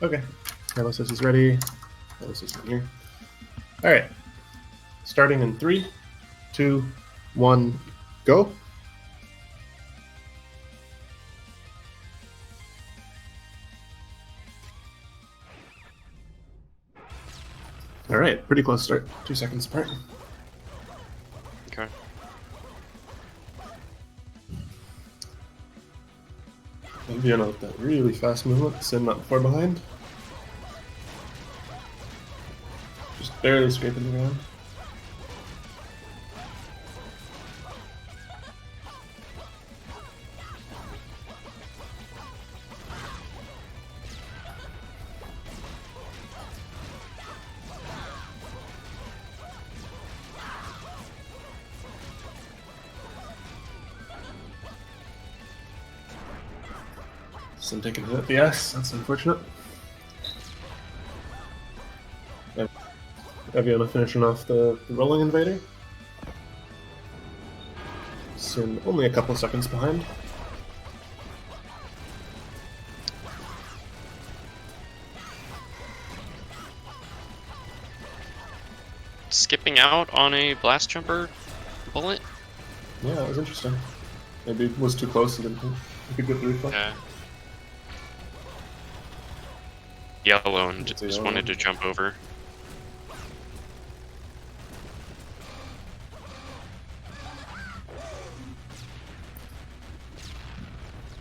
Okay, Carlos is ready. Carlos is in here. All right, starting in 3, 2, 1, go. All right, pretty close start. 2 seconds apart. Okay. Eviona with that really fast movement. Synn not far behind. Just barely scraping the ground. Synn taking a hit at the S. That's unfortunate. Eviona finishing off the rolling invader. Synn only a couple seconds behind. Skipping out on a blast jumper bullet? Yeah, that was interesting. Maybe it was too close and didn't he could get the reflect. Yeah. Yellow and just wanted to jump over.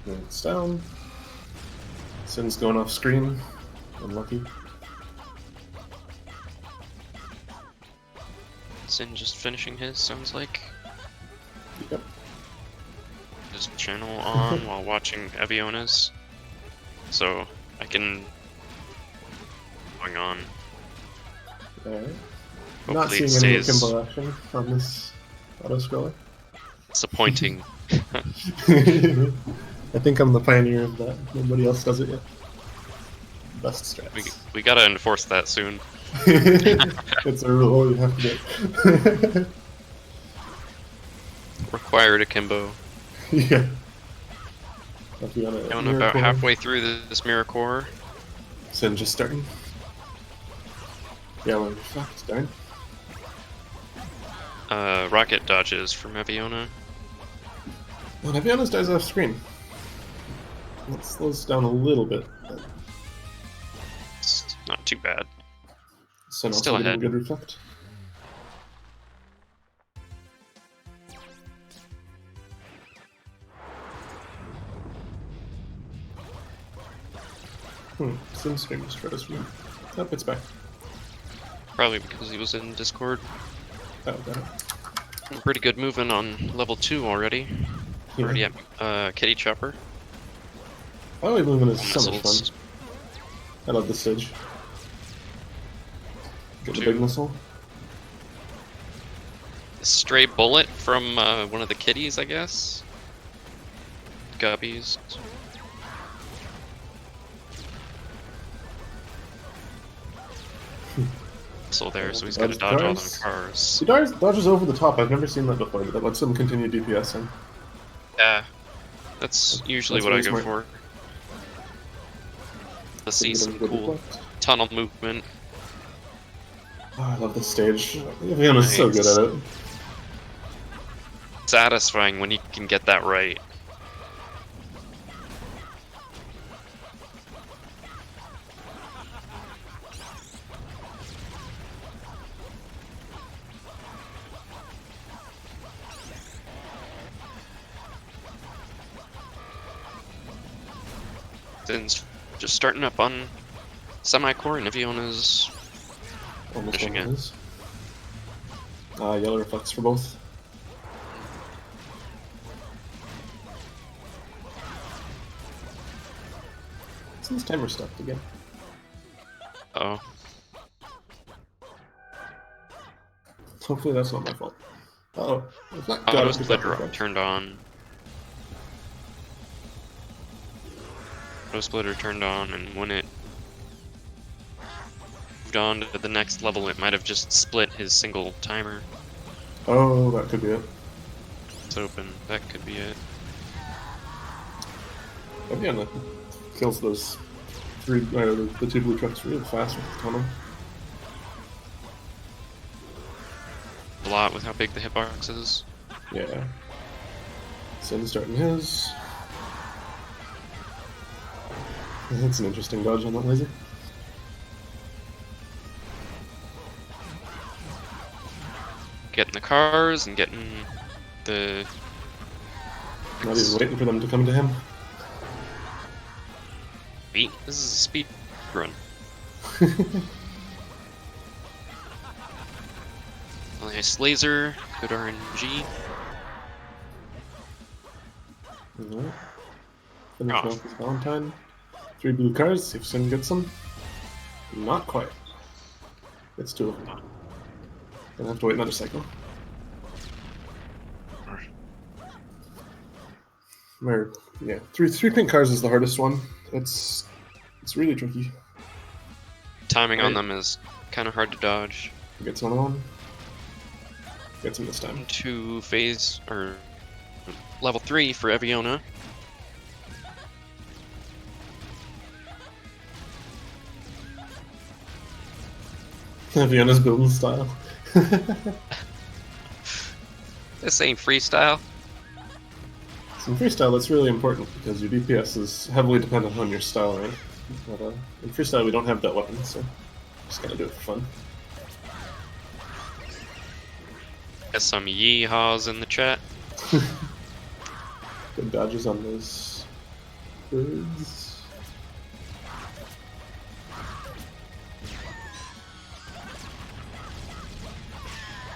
It's down. Synn's going off screen. Unlucky. Synn just finishing his, sounds like. Yep. Just channel on while watching Eviona's. So I can going on. Alright. Hopefully Not it seeing any stays akimbo action on this auto scroller. disappointing. I think I'm the pioneer of that. Nobody else does it yet. Best strats. We gotta enforce that soon. It's a rule you have to get. Required akimbo. Yeah. Eviona Going about halfway through this mirror core. Synn just starting. Yeah, well, fuck, darn. Rocket dodges from Eviona. And Eviona's dies off screen. That slows down a little bit. It's not too bad. Synn Still also getting ahead. a good reflect. Synn's stream just tried us from Oh, it's back. Probably because he was in Discord. Oh, got it. Pretty good moving on level 2 already. Yeah. Already at Kitty Chopper. Finally moving is so much fun. Missiles. I love this stage. Get the 2. big missile. Stray bullet from one of the kitties, I guess. Guppies. So there, so he's got to dodge all them cars. He dodges over the top. I've never seen that before, but that lets him continue DPSing. Yeah, that's usually what I go for. To see some cool tunnel movement. Oh, I love this stage. Eviona's so good at it. Satisfying when you can get that right. Synn's just starting up on semi-core and Eviona's Almost finishing one it. is. Yellow reflects for both. Synn's timer stopped again. Oh, Hopefully that's not my fault. Uh-oh. Reflect. auto Got it. splitter turned on. Auto splitter turned on, and when it moved on to the next level, it might have just split his single timer. Oh, that could be it. It's open. That could be it. Eviona kills those the two blue trucks really fast with katana. A lot with how big the hitbox is. Yeah. Synn starting his. That's an interesting dodge on that laser. Getting the cars and getting the... Not even waiting for them to come to him. This is a speed run. Nice laser, good RNG. Alright. Finish off his Valentine. 3 blue cars, see if Synn gets them. Not quite. It's 2 of them. Gonna have to wait another cycle. Or, yeah, three pink cars is the hardest one. It's really tricky. Timing on them is kind of hard to dodge. Gets another one. Gets him this time. 2 phase, or level 3 for Eviona. Eviona's building style. This ain't freestyle. So in freestyle, that's really important because your DPS is heavily dependent on your style, right? But in freestyle, we don't have that weapon, so just gotta do it for fun. Got some yeehaws in the chat. Good dodges on those birds.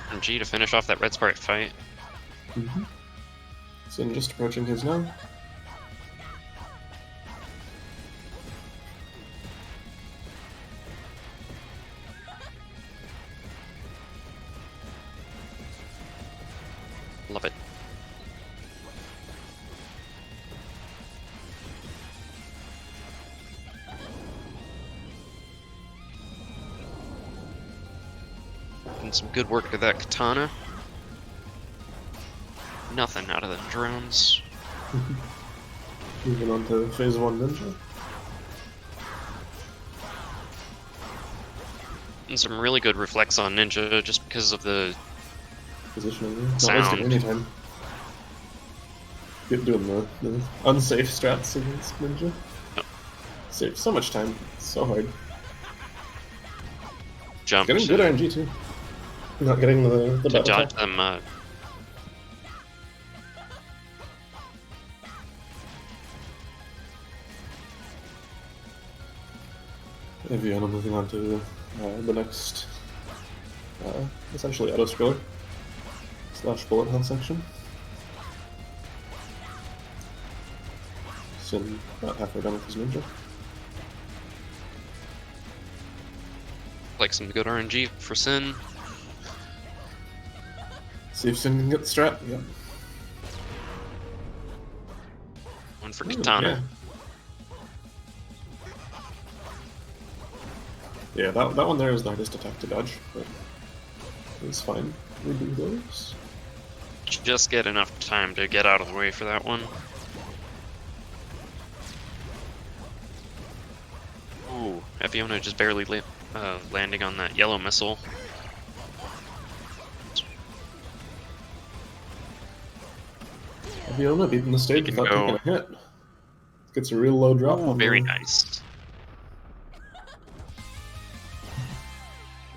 RNG to finish off that red sprite fight. Synn just approaching his now. Love it. And some good work to that katana. Nothing out of the drones. Moving on to phase 1 ninja. And some really good reflex on ninja just because of the Positioning. Not sound. wasting any time. Doing the unsafe strats against ninja. Yep. Saves so much time. It's so hard. jump. Getting good RNG too. Not getting the to battle dodge attack. them. Eviona moving on to the next, essentially auto-scroller / bullet hell section. Synn about halfway done with his ninja. Like some good RNG for Synn. See if Synn can get the strat. Yep. One for Ooh, katana. Yeah, that one there is the hardest attack to dodge, but it's fine. We do those. Just get enough time to get out of the way for that one. Ooh, Eviona just barely landing on that yellow missile. Eviona beating the stage He can without go. taking a hit. Gets a real low drop. Ooh, on very the- nice.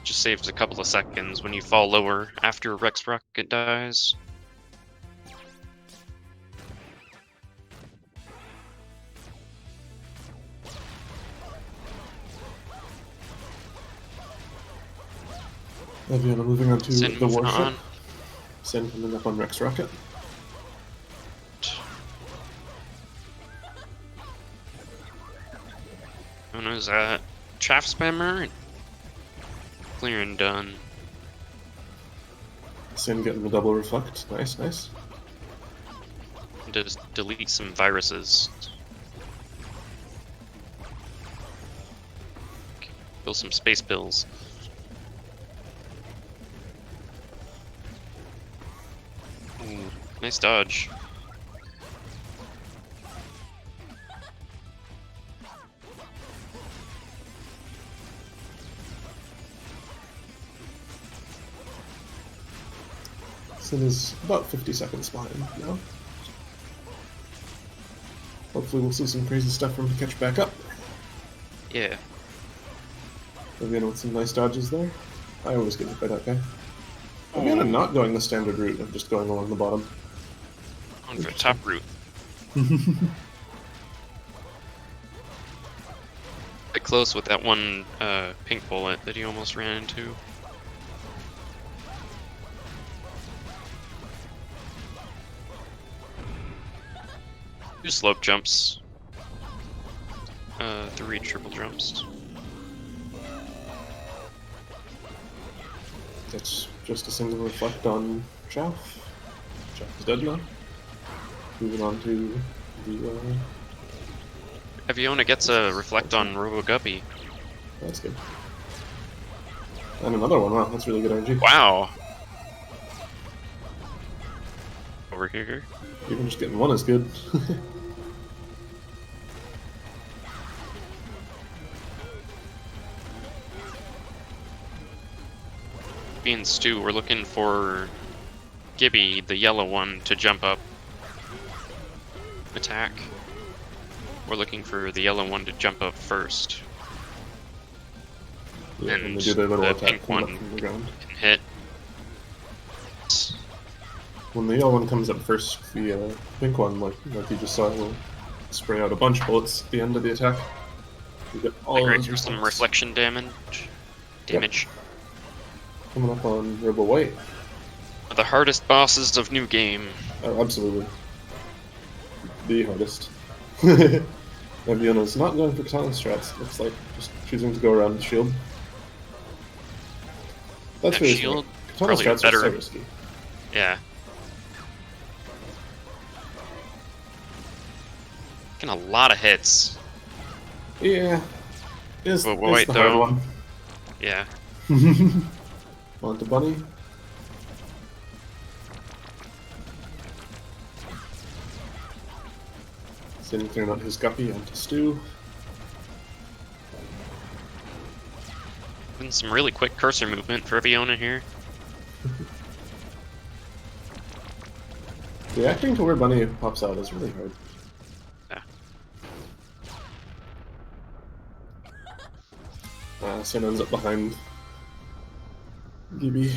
Just saves a couple of seconds when you fall lower after Rex Rocket dies. Eviona moving on to Synn the moving warship. on. Synn coming up on Rex Rocket. Who knows that? Chaff spammer? Clear and done. Synn getting the double reflect. Nice, nice. Just delete some viruses. Kill some space bills. Ooh, nice dodge. Synn is about 50 seconds behind now. Hopefully we'll see some crazy stuff for him to catch back up. Yeah. Eviona with some nice dodges there. I always get hit by that guy. Eviona not going the standard route of just going along the bottom. On for top route. Bit close with that one pink bullet that he almost ran into. Two slope jumps. 3 triple jumps. That's just a single reflect on Chaff. Chaff is dead now. Moving on to the... Eviona gets a reflect on Robo-Guppy. That's good. And another one, wow, that's really good energy. Wow! Over here. Even just getting one is good. Me and Stu, we're looking for Gibby, the yellow one, to jump up. Attack. We're looking for the yellow one to jump up first. Yeah, and they do their little the attack pink one from the ground. can hit. When the yellow one comes up first, the pink one, like you just saw, will spray out a bunch of bullets at the end of the attack. You get all Great, those here's some reflects. reflection damage. Yep. Coming up on Robo White. The hardest bosses of New Game. Oh, absolutely. The hardest. Eviona's not going for katana strats, looks like. Just choosing to go around the shield. That's That really shield, smart. Katana probably strats better. are so risky. Yeah. Getting a lot of hits. Yeah. Is But the White, hard though. one. Yeah. On to Bunny. Synn clearing out his guppy onto Stu. And some really quick cursor movement for Eviona here. Reacting to where Bunny pops out is really hard. Yeah. Synn ends up behind Gibby.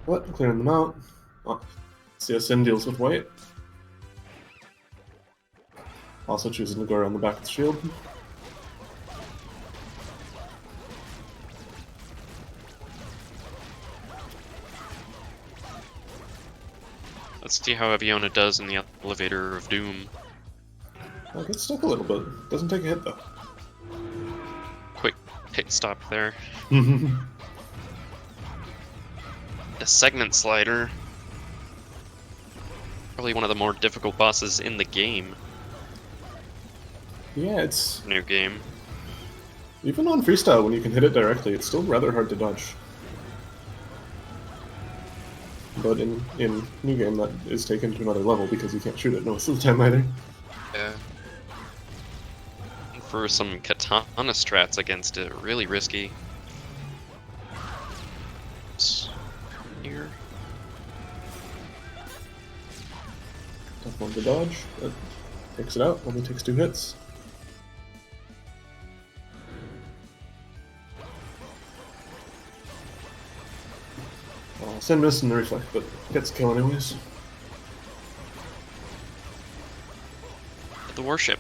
What? Clearing them out. Oh. See how Synn deals with White. Also choosing to go around the back of the shield. Let's see how Eviona does in the elevator of doom. Oh, gets stuck a little bit. Doesn't take a hit though. Quick pit stop there. A segment slider. Probably one of the more difficult bosses in the game. Yeah, it's... New Game. Even on freestyle, when you can hit it directly, it's still rather hard to dodge. But in New Game, that is taken to another level because you can't shoot it most of the time either. Yeah. And for some katana strats against it, really risky. Here. Tough one to dodge, but takes it out. Only takes 2 hits. Synn missing the reflect, but gets a kill anyways. The warship.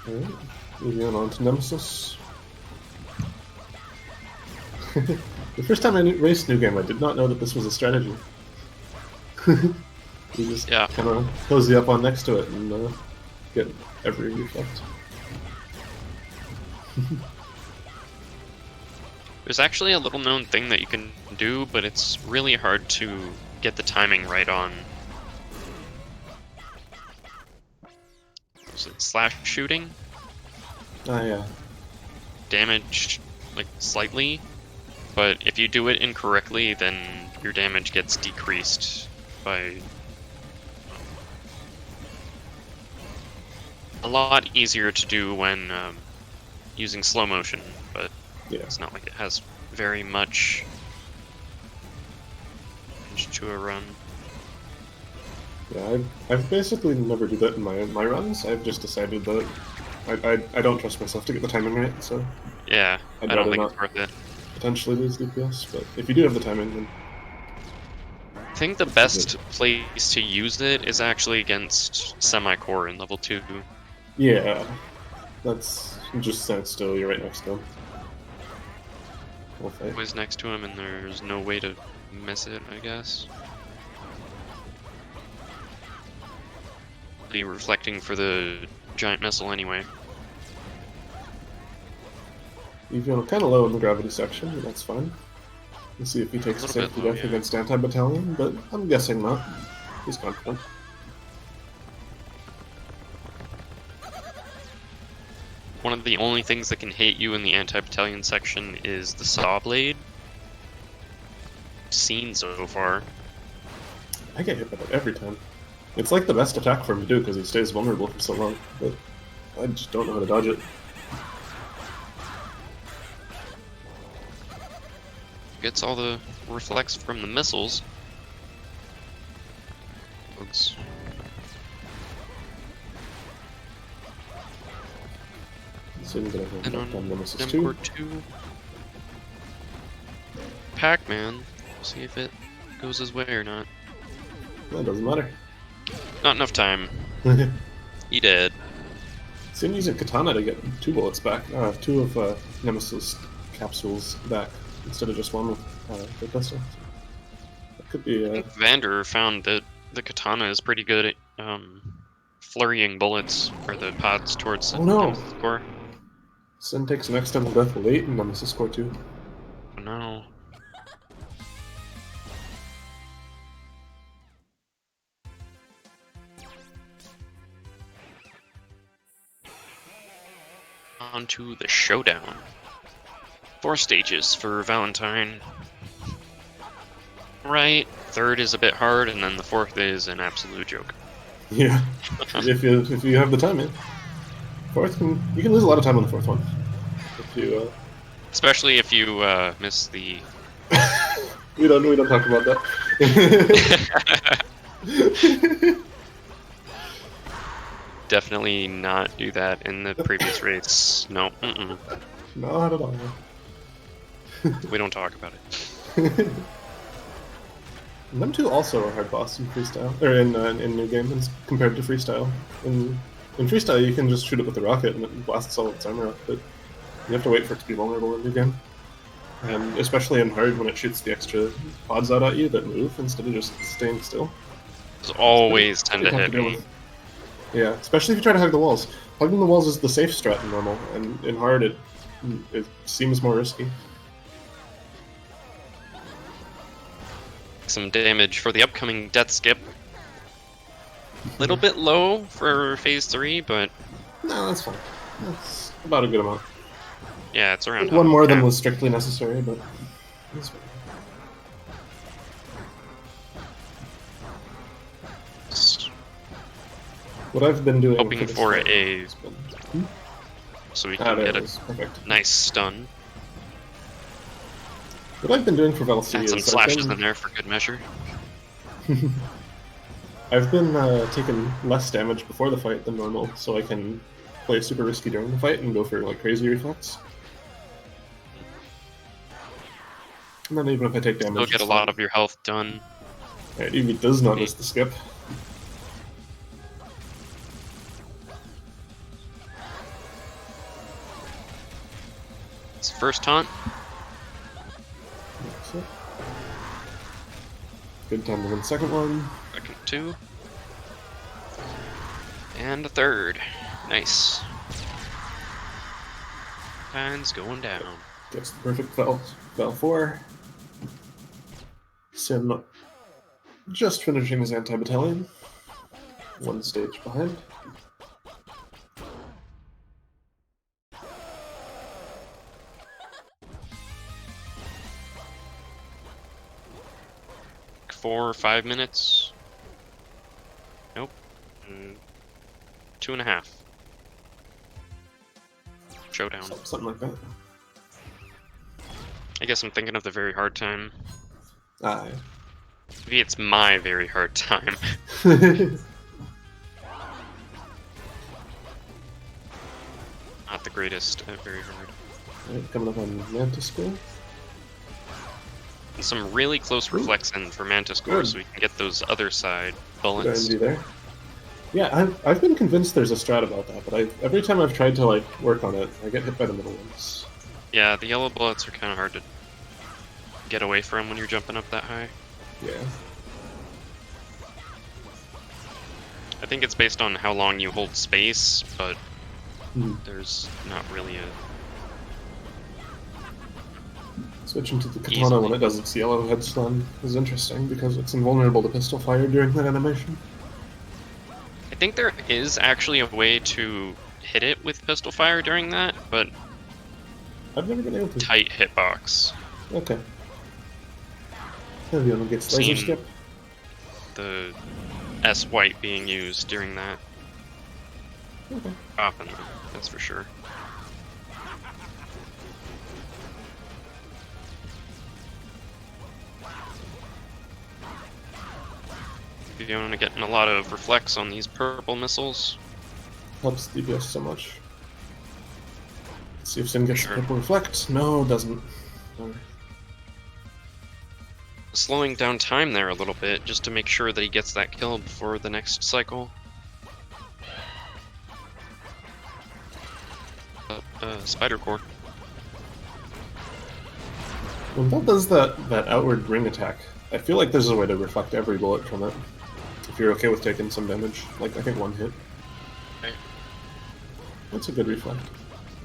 Alright, moving on to Nemesis. The first time I raced New Game, I did not know that this was a strategy. You just kind of cozy up on next to it and get every reflect. There's actually a little known thing that you can do, but it's really hard to get the timing right on. Is it slash shooting? Ah, yeah. Damage, like, slightly, but if you do it incorrectly, then your damage gets decreased by a lot easier to do when using slow motion, but yeah. it's not like it has very much to a run. Yeah, I've basically never do that in my runs. I've just decided that I don't trust myself to get the timing right, so Yeah, I'd I don't rather think not it's worth it. potentially lose DPS. But if you do have the timing, then I think the best place to use it is actually against semi-core in level 2. yeah, that's just stand still. You're right next to him. We'll fight. Always next to him, and there's no way to miss it, I guess. Be reflecting for the giant missile anyway. Eviona kind of low in the gravity section, but that's fine. We'll see if he takes a little bit safety low, death yeah. against anti-battalion, but I'm guessing not. He's confident. One of the only things that can hate you in the anti-battalion section is the saw blade. Seen so far. I get hit by that every time. It's like the best attack for him to do because he stays vulnerable for so long, but I just don't know how to dodge it. Gets all the reflex from the missiles. Looks Synn gonna have and that on Nemesis Nemcore 2. 2. Pac-Man. See if it goes his way or not. That doesn't matter. Not enough time. He dead. Synn using katana to get 2 bullets back. 2 of Nemesis capsules back instead of just 1 with the pistol. That could be. I think Vander found that the katana is pretty good at flurrying bullets or the pods towards the Oh no! Nemesis core. Synn takes an accidental death late in Nemesis core 2. Oh no. On to the showdown. 4 stages for Valentine. Right, 3rd is a bit hard, and then the 4th is an absolute joke. Yeah, if you have the time, man. 4th, you can lose a lot of time on the 4th one. If you, Especially if you miss the. we don't talk about that. Definitely not do that in the previous race. No, Not at all. we don't talk about it. Them 2 also are hard boss in freestyle, or in new game compared to freestyle. In freestyle, you can just shoot it with the rocket and it blasts all its armor up, but you have to wait for it to be vulnerable in new game. And especially in hard, when it shoots the extra pods out at you that move instead of just staying still. It's always tend to tough hit deal me. with. Yeah, especially if you try to hug the walls. Hugging the walls is the safe strat in normal, and in hard it seems more risky. Some damage for the upcoming death skip. Little bit low for phase 3, but No, that's fine. That's about a good amount. yeah, it's around. One more than half. was strictly necessary, but it's fine. What I've been doing Hoping this for fight a has been- so we Ah, can there get it a is. Perfect. nice stun. What I've been doing for Velcy And some is slashes in there for good measure. I've been taking less damage before the fight than normal, so I can play super risky during the fight and go for like crazy reflex. And then even if I take damage, Still get a it's lot fine. of your health done. Right, Evie does not miss the skip. It's first taunt. That's it. Good time to win the second one. Second 2. And a 3rd. Nice. Time's going down. Gets the perfect Val 4. Synn just finishing his anti-battalion. 1 stage behind. Like 4 or 5 minutes. Nope. 2.5. Showdown. Something like that. I guess I'm thinking of the very hard time. Ah, Maybe it's my very hard time. yeah. Not the greatest, very hard. Alright, coming up on Mantis School. And some really close reflex in for Mantis Core, so we can get those other side Good bullets. RNG there. Yeah, I've been convinced there's a strat about that, but every time I've tried to like work on it, I get hit by the middle ones. Yeah, the yellow bullets are kind of hard to get away from when you're jumping up that high. Yeah. I think it's based on how long you hold space, but Hmm. there's not really a... Switching to the katana when it does its yellow head stun is interesting because it's invulnerable to pistol fire during that animation. I think there is actually a way to hit it with pistol fire during that, but I've never been able to. tight hitbox. Okay. Eviona gets laser Seen skip. The S white being used during that. Okay. Often, that's for sure. Eviona getting a lot of reflex on these purple missiles. Helps DPS so much. Let's see if Synn gets Sure. purple reflect. No, doesn't. No. Slowing down time there a little bit, just to make sure that he gets that kill before the next cycle. Spider Core. When that does that outward ring attack, I feel like there's a way to reflect every bullet from it. If you're okay with taking some damage, like I think one hit. Okay. That's a good reflect.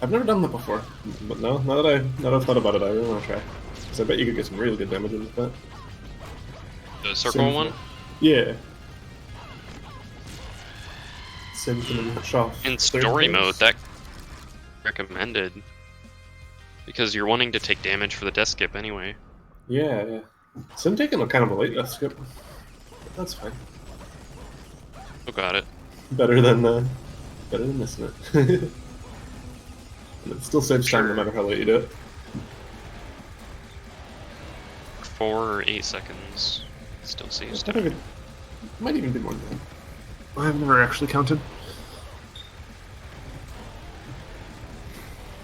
I've never done that before, but now that I've thought about it, I really want to try. Because I bet you could get some really good damage with that. The circle one? Yeah. Synn can show off In third story phase. mode, that recommended. Because you're wanting to take damage for the death skip anyway. Yeah, yeah. Synn taking a kind of a late death skip. That's fine. Oh, got it. Better than missing it. And it still saves time no matter how late you do it. 4 or 8 seconds. Still saves I think time. it might even be more than that. I've never actually counted.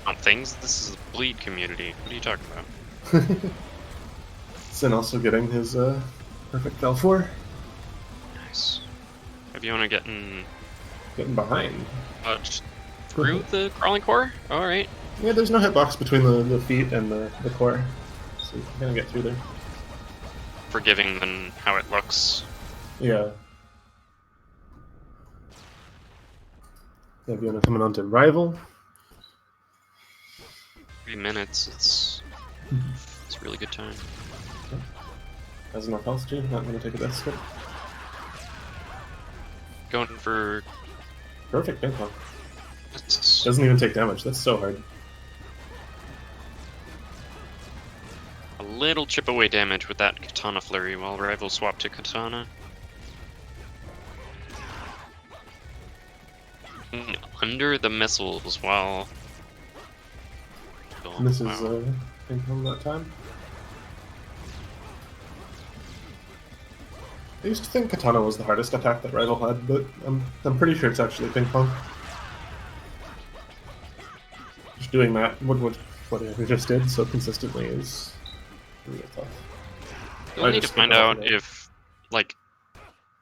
On things, this is a bleed community. What are you talking about? Synn also getting his perfect L4. Nice. Eviona getting Getting behind. through the crawling core? Alright. Yeah, there's no hitbox between the feet and the core. So you can kind of get through there. Forgiving than how it looks. Yeah. Eviona coming on to Rival. 3 minutes, it's a really good time. Has enough health too, not going to take a death skip. Going for... Perfect ping pong. It's Doesn't even take damage, that's so hard. a little chip away damage with that katana flurry while Rival swap to katana. Under the missiles while... Misses Wow. ping pong that time. I used to think katana was the hardest attack that Rival had, but I'm pretty sure it's actually ping pong. Just doing that, whatever just did so consistently is really tough. You'll I need to just find get off out of it. if, like,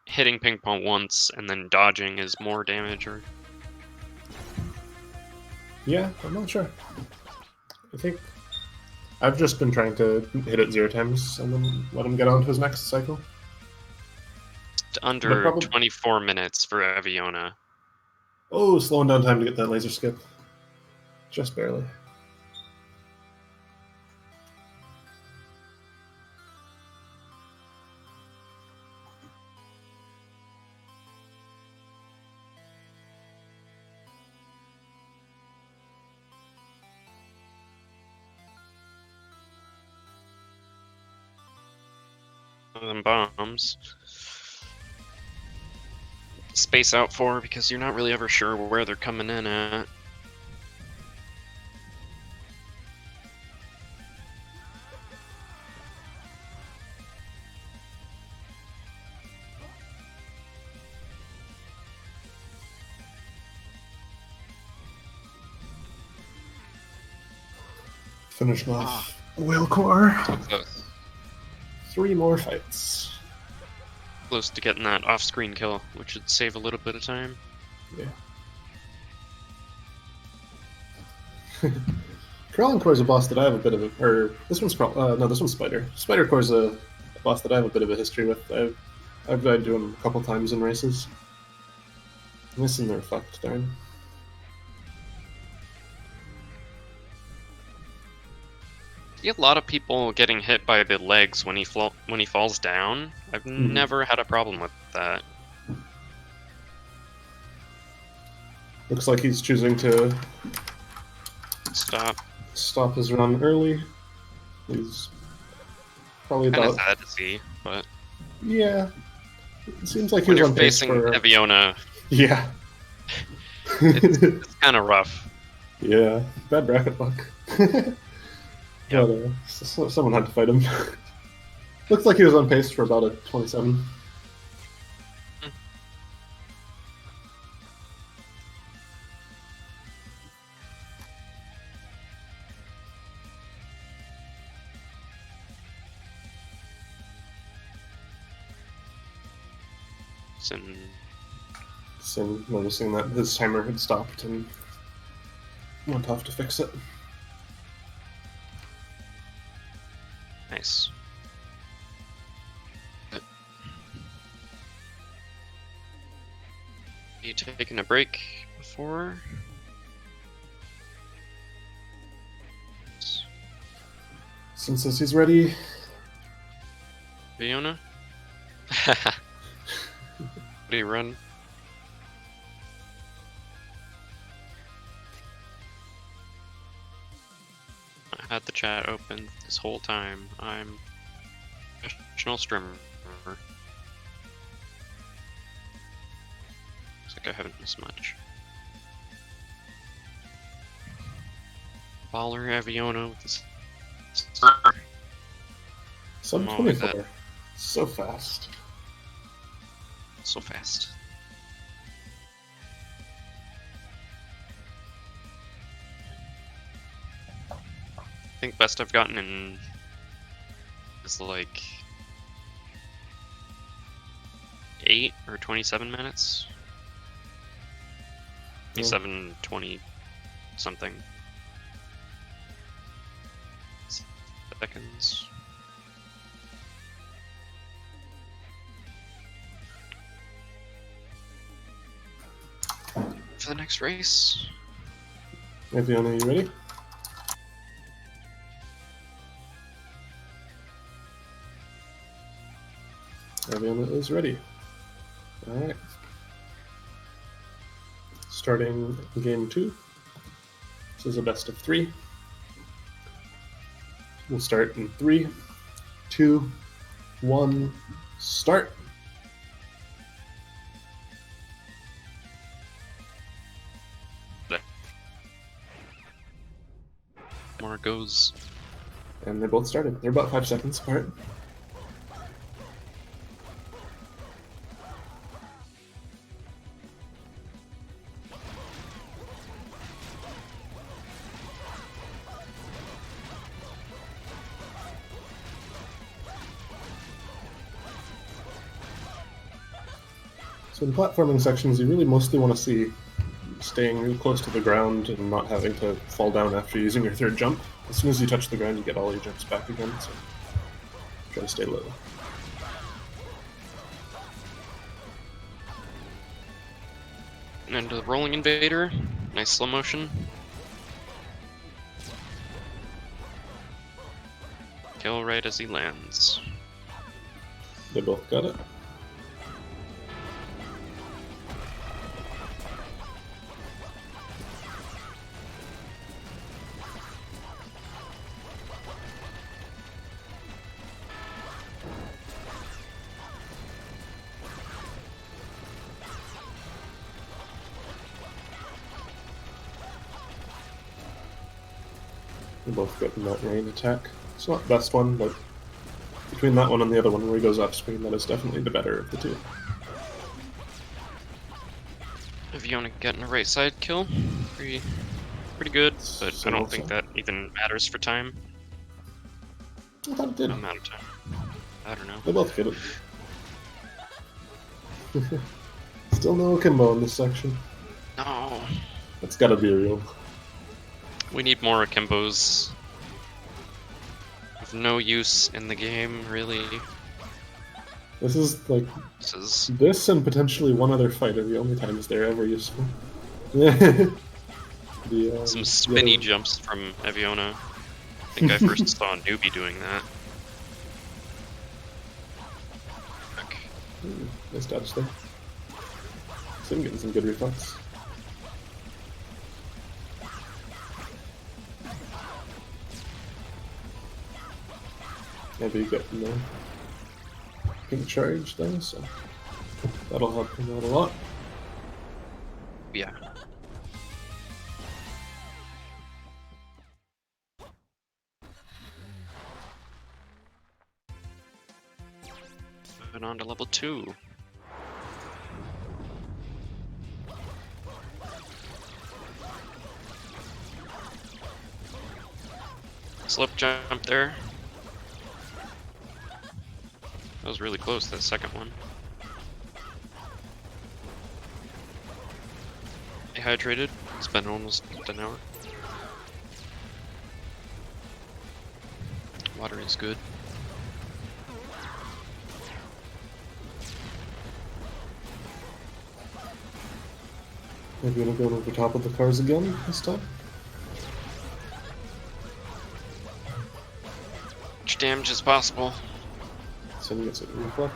hitting ping pong once and then dodging is more damage, or... Yeah, I'm not sure. I think I've just been trying to hit it 0 times and then let him get on to his next cycle. It's under But probably- 24 minutes for Eviona. Oh, slowing down time to get that laser skip. Just barely. Them bombs. Space out for because you're not really ever sure where they're coming in at. Finishing off Whale Core. So close. 3 more fights. Close to getting that off-screen kill, which should save a little bit of time. Yeah. Crawling Core is a boss that I have a bit of a... Or, this one's no, this one's Spider. Spider Core is a boss that I have a bit of a history with. I've died to him a couple times in races. Missing the reflect, darn. I see a lot of people getting hit by the legs when he falls down. I've never had a problem with that. Looks like he's choosing to stop his run early. He's probably kind of about... sad to see, but yeah, it seems like when he's you're on pace facing for... Eviona, Yeah. it's kind of rough. Yeah, bad bracket luck. Yep. But someone had to fight him. Looks like he was on pace for about a 27. Synn noticing that his timer had stopped and went off to fix it. Nice. You taking a break before? Synn says he's ready. Eviona? Do you run? I had the chat open this whole time. I'm a professional streamer. Looks like I haven't missed much. Baller Eviona with this. Sub 24. So fast. So fast. I think best I've gotten in is like 8 or 27 minutes. 27, 20 something seconds. For the next race. Eviona, you ready? Eviona is ready. Alright. Starting game 2. This is a best of 3. We'll start in 3, 2, 1, start! More goes. And they both started. They're about 5 seconds apart. So in platforming sections, you really mostly want to see staying real close to the ground and not having to fall down after using your third jump. As soon as you touch the ground, you get all your jumps back again, so try to stay low. And into the rolling invader. Nice slow motion. Kill right as he lands. They both got it. They both got in that rain attack. It's not the best one, but between that one and the other one where he goes off screen, that is definitely the better of the two. Eviona getting a right side kill. Pretty pretty good, but So I don't also. think that even matters for time. I thought it did. I'm out of time. I don't know. They both get it. Still no akimbo in this section. No. That's gotta be real. We need more akimbos. Of no use in the game, really. This is like This is this and potentially one other fight are the only times they're ever useful. the, some the spinny other- jumps from Eviona. I think I first saw a newbie doing that. Fuck. Nice dodge there. Synn getting some good reflex. Maybe getting the pink charge though, so that'll help him out a lot. Yeah. Moving on to level 2. Slip jump there. That was really close, that second one. Dehydrated. It's been almost an hour. Water is good. Maybe we'll go over top of the cars again this time. Much damage as possible. Synn gets it reflect.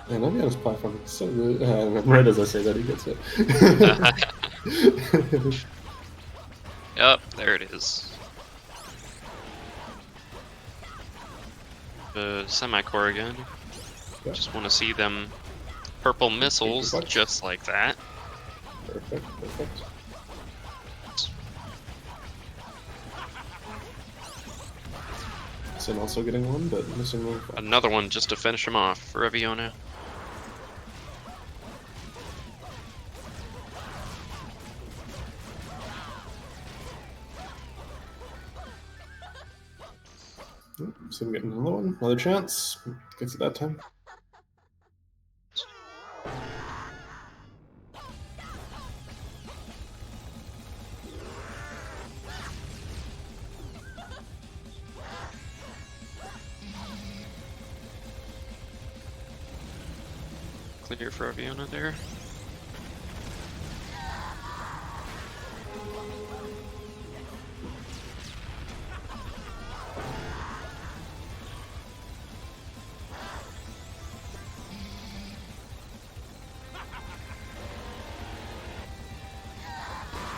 And Eviona's platform is so good. Right as I say that, he gets it. Yep, there it is. Semi-core again. Yeah. Just want to see them purple missiles Perfect. just like that. Perfect, perfect. Synn also getting one, but missing one. Another one just to finish him off for Eviona. Synn getting another one, another chance. Gets it that time. Clear for Eviona there.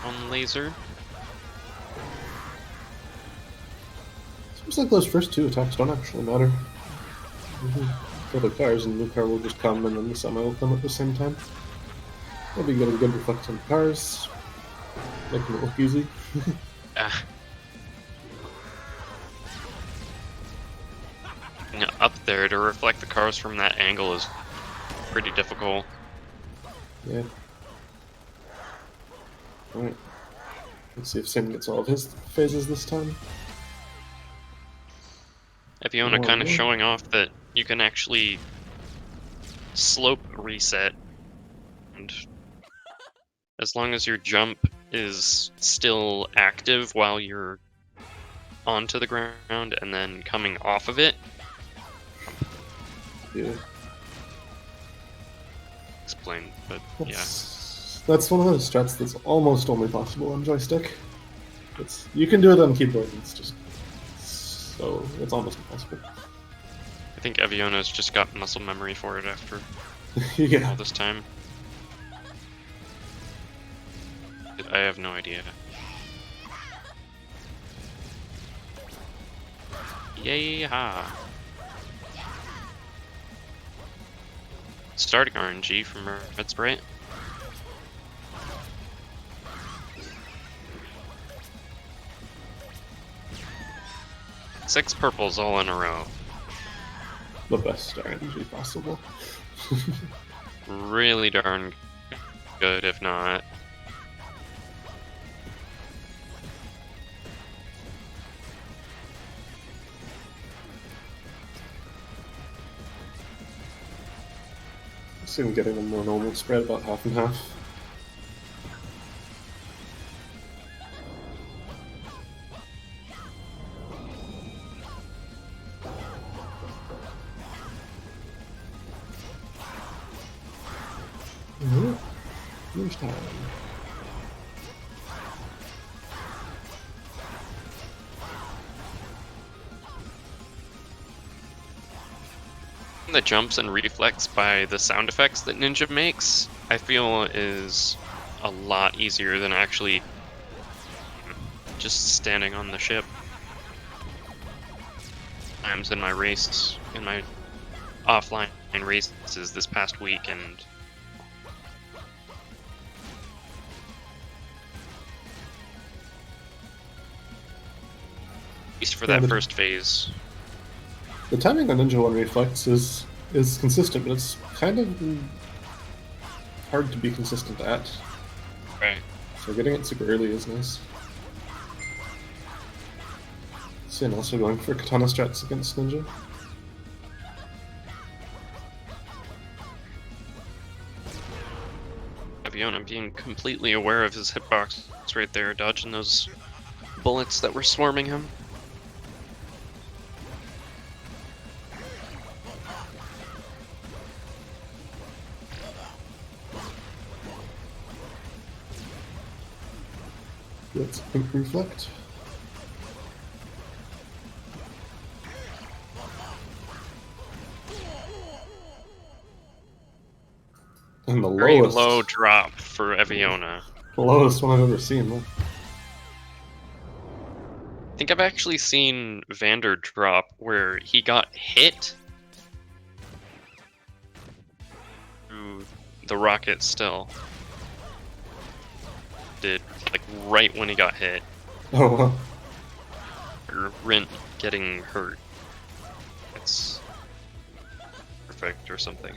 On laser. Seems like those first two attacks don't actually matter. For the cars, and the car will just come, and then the semi will come at the same time. Maybe get a good reflect on the cars, making it look easy. Ah. Up there to reflect the cars from that angle is pretty difficult. Yeah. Alright. Let's see if Synn gets all of his phases this time. Eviona kind of yeah. showing off that you can actually slope reset, and as long as your jump is still active while you're onto the ground and then coming off of it. Yeah. Explain, but That's one of those strats that's almost only possible on joystick. You can do it on keyboard, it's just so it's almost impossible. I think Eviona's just got muscle memory for it after Yeah. all this time. I have no idea. Yay-ha! Starting RNG from Red Sprite. Six purples all in a row. the best RNG possible. Really darn good, if not. Soon getting a more normal spread, about half and half. Finish time. The jumps and reflex by the sound effects that Ninja makes, I feel is a lot easier than actually just standing on the ship. Times in my race, in my offline races this past week, and at least for that first phase. The timing on Ninja 1 Reflex is consistent, but it's kind of hard to be consistent at. Right. So getting it super early is nice. Synn also going for katana strats against Ninja. Eviona being completely aware of his hitbox right there, dodging those bullets that were swarming him. Let's pink reflect. And the Very lowest, low drop for Eviona. the lowest one I've ever seen. Huh? I think I've actually seen Vander drop where he got hit through the rocket still. Did, like, right when he got hit. Oh wow. Or Rint getting hurt. It's perfect or something.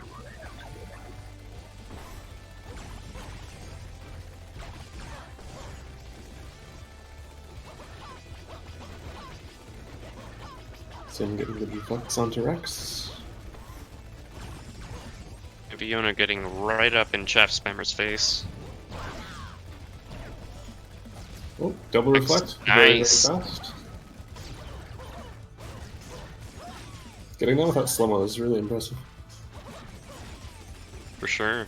Synn getting good reflex onto Rex. Eviona getting right up in Chaff Spammer's face. Oh, double reflect. Nice. Very, very fast. Getting down with that slow-mo is really impressive. For sure.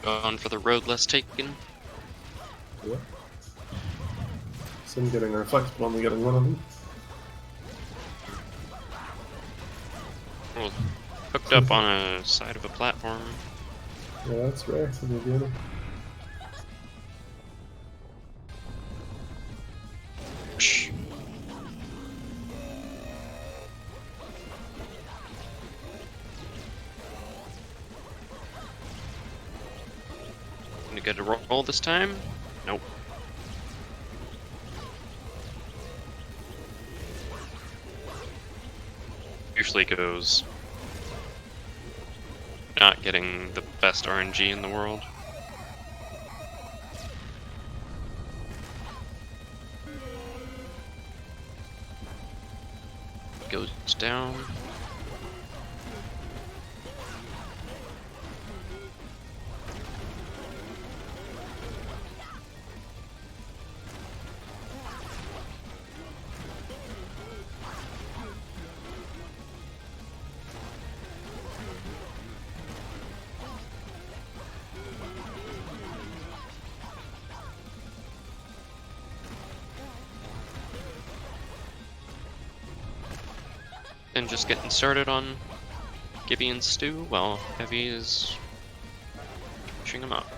Going for the road less taken. Yeah. Synn getting a reflect, but only getting one of them. Well, hooked up on a side of a platform. Yeah, that's rare for the Eviona. Shh. Gonna get a roll this time? Nope. Usually goes not getting the best RNG in the world. Goes down. And just getting started on Gibby and Stew while Heavy is pushing him up.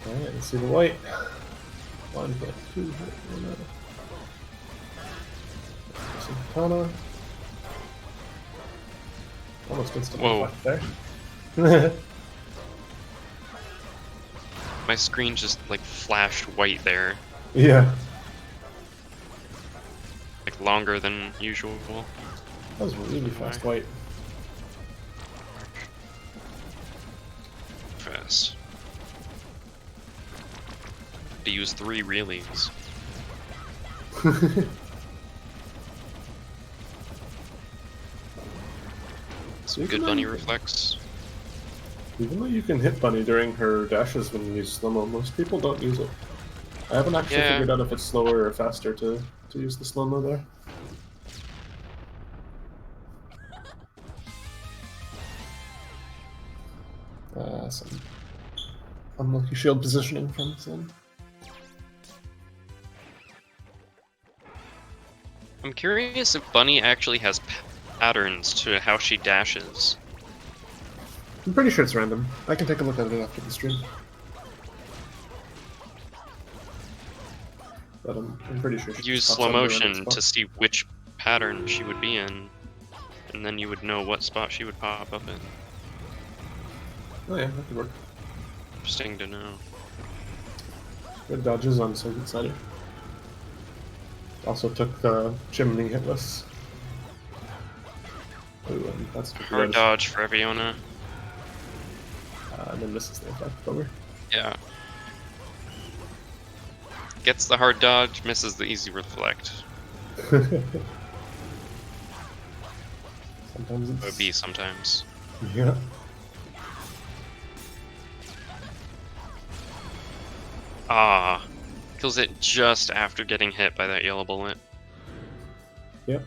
Alright, let's see the white. 1.2 hit. Some katana. Almost instant reflect there. My screen just like flashed white there. Yeah. Like longer than usual. That was really fast white. Fast. To use 3 reelies. Some good bunny reflex. Even though you can hit bunny during her dashes when you use slow-mo, most people don't use it. I haven't actually figured out if it's slower or faster to use the slow-mo there. Some unlucky shield positioning from Synn. I'm curious if Bunny actually has patterns to how she dashes. I'm pretty sure it's random. I can take a look at it after the stream. But I'm pretty sure she use slow motion to see which pattern she would be in, and then you would know what spot she would pop up in. Oh yeah, that could work. Interesting to know. Good dodges on Circuit Sider. Also took Chimney hitless. Ooh, and that's hard dodge for Eviona. And then misses the effect over. Yeah. Gets the hard dodge, misses the easy reflect. Sometimes it's... OB sometimes. Yeah. Ah. Kills it just after getting hit by that yellow bullet. Yep.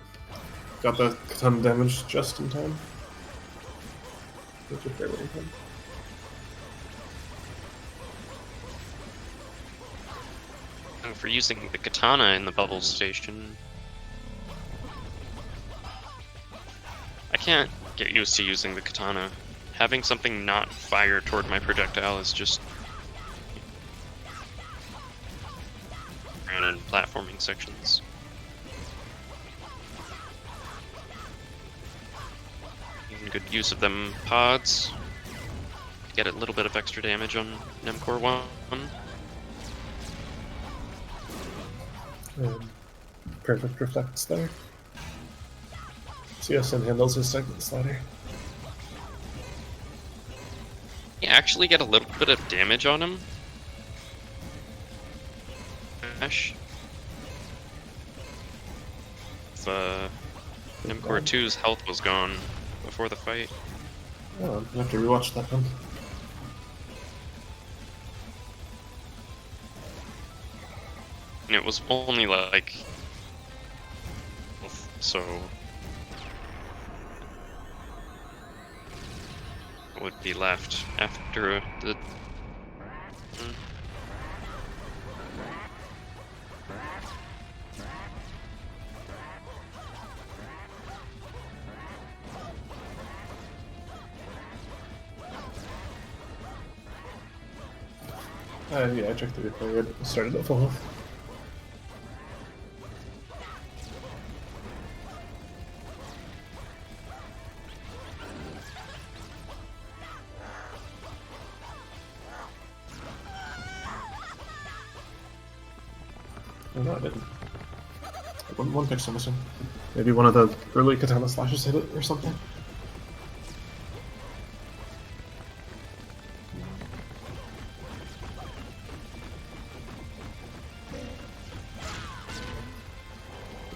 Got the katana damage just in time. Which is fairly in time. And for using the katana in the bubble station, I can't get used to using the katana. Having something not fire toward my projectile is just in platforming sections. Even good use of them pods. Get a little bit of extra damage on Nemcore 1. Perfect reflects there. See how Synn handles his segment slider. You actually get a little bit of damage on him. If Nemcore 2's health was gone before the fight. Oh, I'm gonna have to rewatch that one. And it was only like... so... what would be left after the... Yeah, I checked the replay. It started at full health. Oh, no, I didn't. One pixel missing. Maybe one of the early katana slashes hit it or something.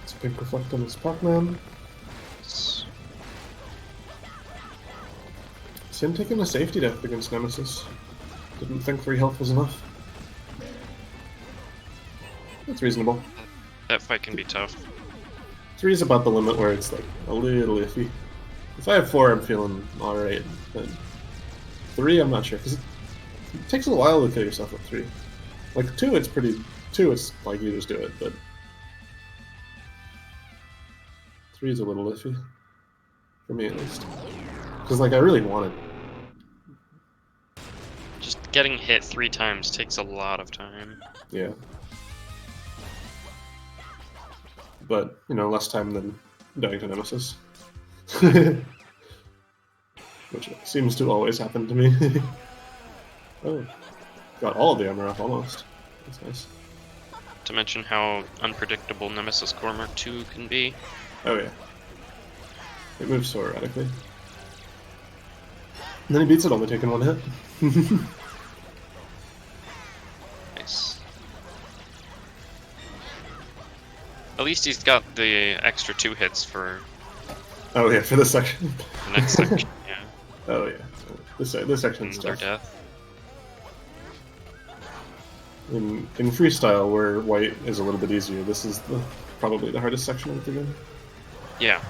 It's a big reflect on this Pac-Man. Synn taking a safety death against Nemesis. Didn't think 3 health was enough. That's reasonable. That fight can be tough. 3 is about the limit where it's like a little iffy. If I have 4, I'm feeling alright, but 3, I'm not sure, because it takes a while to kill yourself with 3. Like 2, it's pretty. 2, it's like you just do it, but 3 is a little iffy for me at least. Because like I really want it. Just getting hit 3 times takes a lot of time. Yeah. But, you know, less time than dying to Nemesis. Which seems to always happen to me. Oh, got all of the armor off almost. That's nice. To mention how unpredictable Nemesis Core Mark 2 can be. Oh yeah. It moves so erratically. And then he beats it only taking 1 hit. Nice. At least he's got the extra 2 hits for Oh yeah, for this section. the next section, yeah. Oh yeah. This section's Another tough. death. In freestyle, where white is a little bit easier, this is probably the hardest section of the game. Yeah.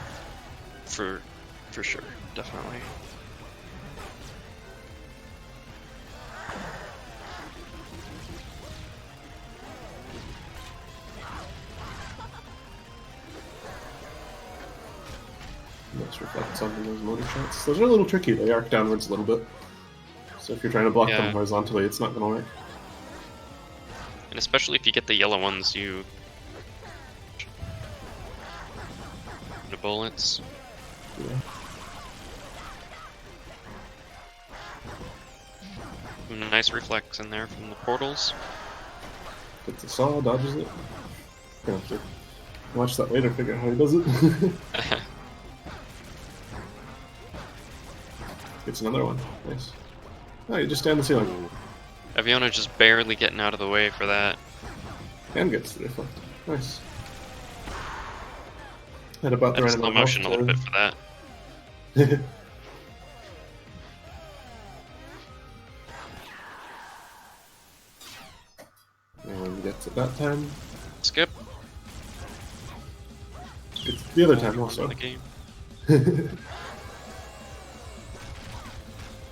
For sure. Definitely. Let's reflect some of those motor shots. Those are a little tricky. They arc downwards a little bit. So if you're trying to block them horizontally, it's not going to work. And especially if you get the yellow ones, you... the bullets. Yeah. Nice reflex in there from the portals. Gets the saw, dodges it. Gonna have to watch that later, figure out how he does it. Gets another one. Nice. Oh, you just stand the ceiling. Eviona just barely getting out of the way for that. And gets the reflect. Nice. Had about the That's right slow amount of motion a health little bit for that. And gets it that time. Skip. Gets the other time also. The game. There's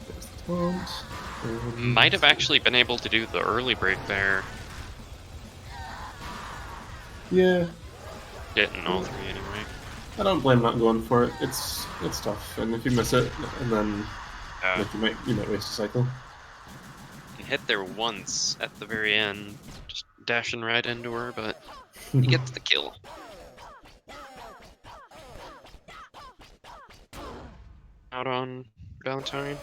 the taunt. Might have actually been able to do the early break there. Yeah. Getting all 3 anyway. I don't blame not going for it. It's tough, and if you miss it, and then like, you might waste a cycle. He hit there once at the very end, just dashing right into her, but he gets the kill. Out on Valentine.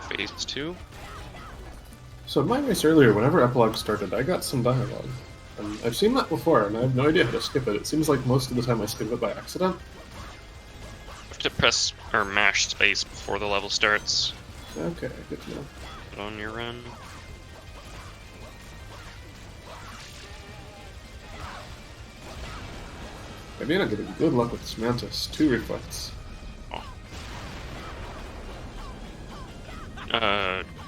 Phase 2. So in my race earlier, whenever epilogue started, I got some dialogue. And I've seen that before, and I have no idea how to skip it. It seems like most of the time I skip it by accident. You have to press or mash space before the level starts. Okay, good to know. Put on your run. Eviona getting good luck with this Mantis. 2 reflects.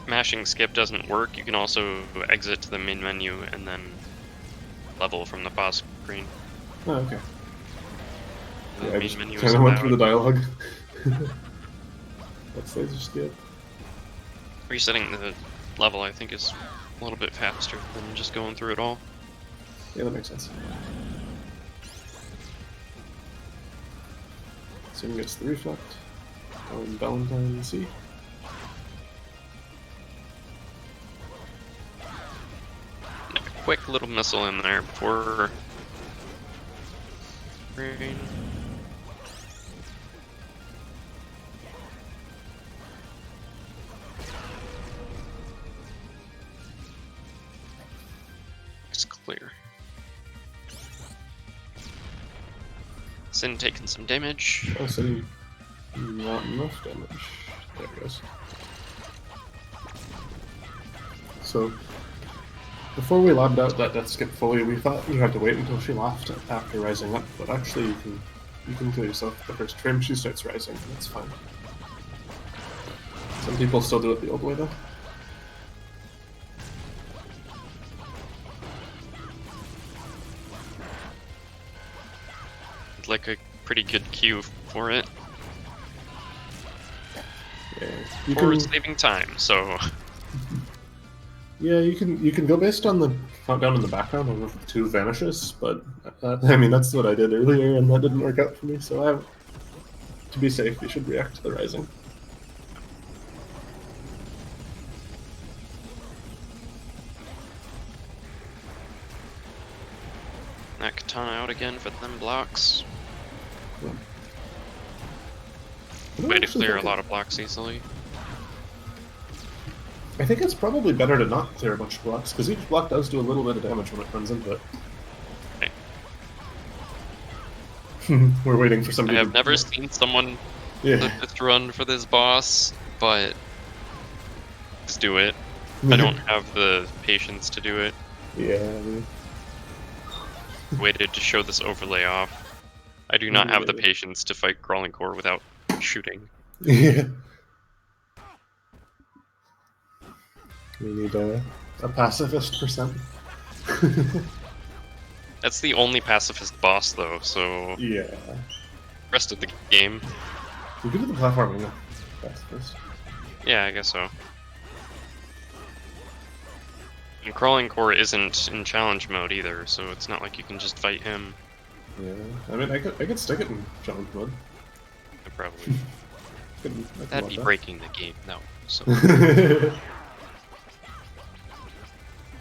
Mashing skip doesn't work. You can also exit to the main menu and then level from the pause screen. Oh, okay. The Yeah, I main just menu kind is of went through the allowed. dialogue. That's laser skip. Resetting the level, I think, is a little bit faster than just going through it all. Yeah, that makes sense. Synn gets the reflect. Going Valentine C. Quick little missile in there before rain. It's clear. Synn taking some damage. Oh, Synn, not enough damage. There it goes. So, before we lobbed out that death skip fully, we thought you had to wait until she laughed after rising up, but actually you can kill yourself the first frame she starts rising, and that's fine. Some people still do it the old way though. looked like a pretty good cue for it. Yeah, Or saving time, so... Yeah, you can go based on the countdown in the background on if the 2 vanishes, but I mean that's what I did earlier and that didn't work out for me, so to be safe you should react to the rising. That katana out again for them blocks. Yeah. Way to clear a lot of blocks easily. I think it's probably better to not clear a bunch of blocks, because each block does do a little bit of damage when it runs into it. Okay. We're waiting for somebody I have never seen someone just run for this boss, but just do it. I don't have the patience to do it. Yeah. Waited to show this overlay off. I do not have the patience to fight Crawling Core without shooting. Yeah. We need a pacifist percent. That's the only pacifist boss, though, so... Yeah. Rest of the game. We're good at the platforming, though. Pacifist. Yeah, I guess so. And Crawling Core isn't in challenge mode either, so it's not like you can just fight him. Yeah, I mean, I could stick it in challenge mode. I probably. That'd be breaking the game, no. So.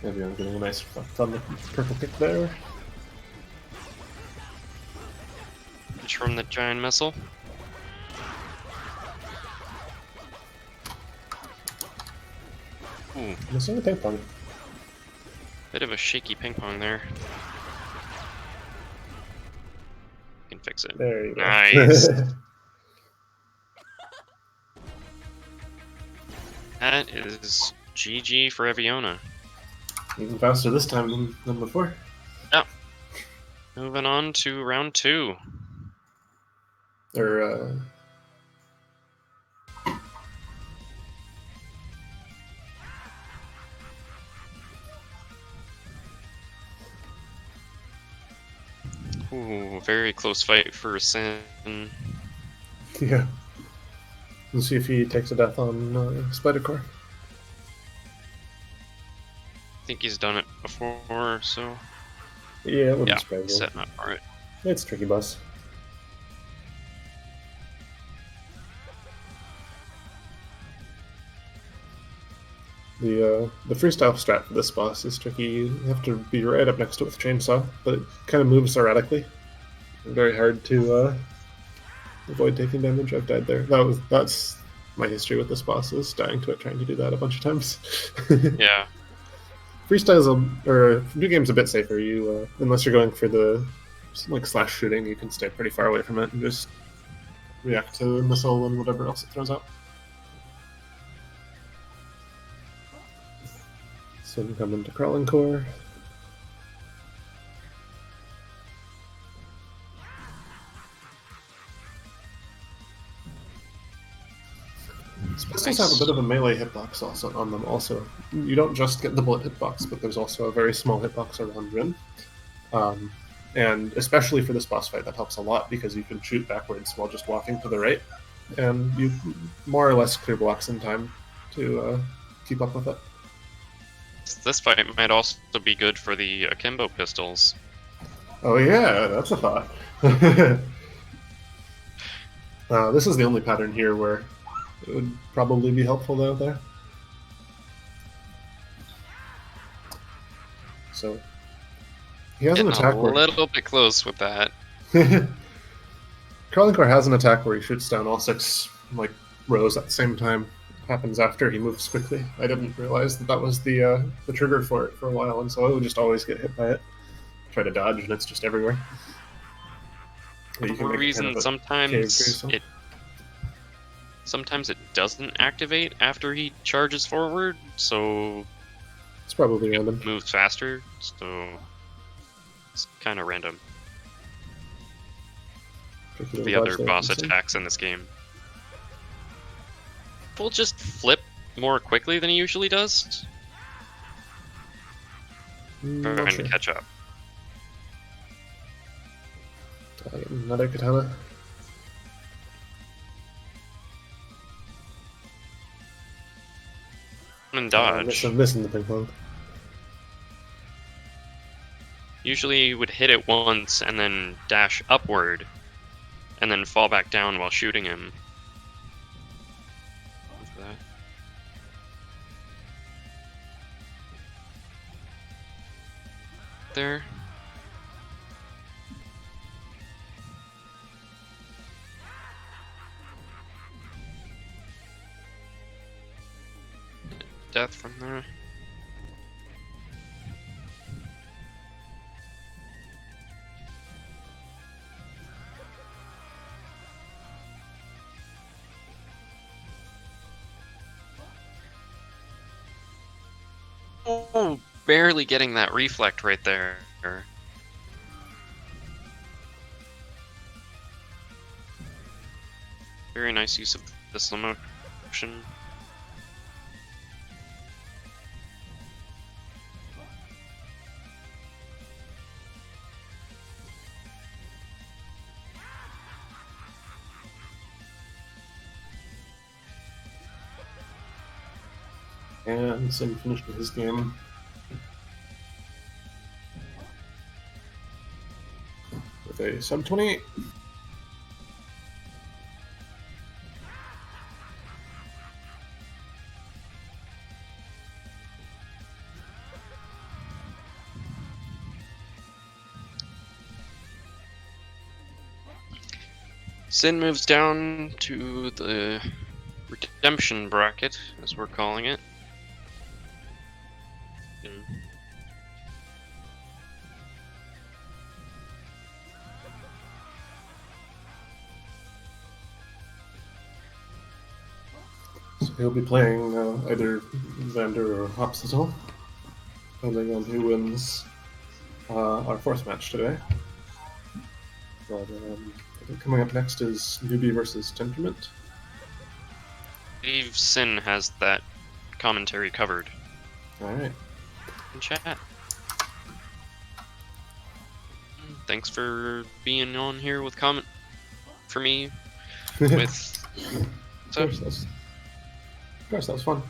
Maybe I'm getting a nice reflect on the purple kick there. Which from the giant missile. Ooh. Missing a ping pong. Bit of a shaky ping pong there. Can fix it. There you go. Nice. That is GG for Eviona. Even faster this time than before. Yeah. Moving on to round 2. Ooh, very close fight for Synn. Yeah. Let's see if he takes a death on Spider Core. I think he's done it before, so... Yeah, it wouldn't surprise me. He's setting up for it. It's tricky boss. The freestyle strat for this boss is tricky. You have to be right up next to it with a chainsaw, but it kind of moves erratically. Very hard to avoid taking damage. I've died there. That's my history with this boss, is dying to it, trying to do that a bunch of times. Yeah. Freestyle's new game's a bit safer. You unless you're going for the slash shooting, you can stay pretty far away from it and just react to the missile and whatever else it throws out. Synn coming to Crawling Core. Pistols have a bit of a melee hitbox also on them. Also, you don't just get the bullet hitbox, but there's also a very small hitbox around Rin. And especially for this boss fight, that helps a lot because you can shoot backwards while just walking to the right, and you more or less clear blocks in time to keep up with it. This fight might also be good for the akimbo pistols. Oh yeah, that's a thought. This is the only pattern here where it would probably be helpful though there. So he has an attack where... a little bit close with that. Crawling Core has an attack where he shoots down all 6 rows at the same time. It happens after he moves quickly. I didn't realize that was the trigger for it for a while, and so I would just always get hit by it. Try to dodge, and it's just everywhere. For some reason, sometimes it doesn't activate after he charges forward, so it's probably random. Moves faster, so it's kind of random. The other boss attacks in this game. Will just flip more quickly than he usually does. Trying to catch up. Another katana. And dodge. I'm missing the ping pong. Usually you would hit it once and then dash upward and then fall back down while shooting him. For that. There. Death from there. Oh, barely getting that reflect right there. Very nice use of the slow motion. And Synn finished his game. With a sub 28. Synn moves down to the redemption bracket, as we're calling it. So he'll be playing either Vander or Hopsital, depending on who wins our fourth match today. But I think coming up next is Newbie versus Temperament. I believe Synn has that commentary covered. Alright. In chat. Thanks for being on here with comment for me. With Of course, that was fun.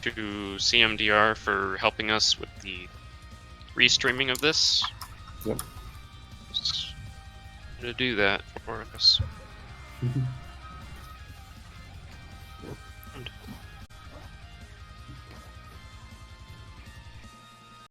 To CmdR for helping us with the restreaming of this. Yep. To do that for us.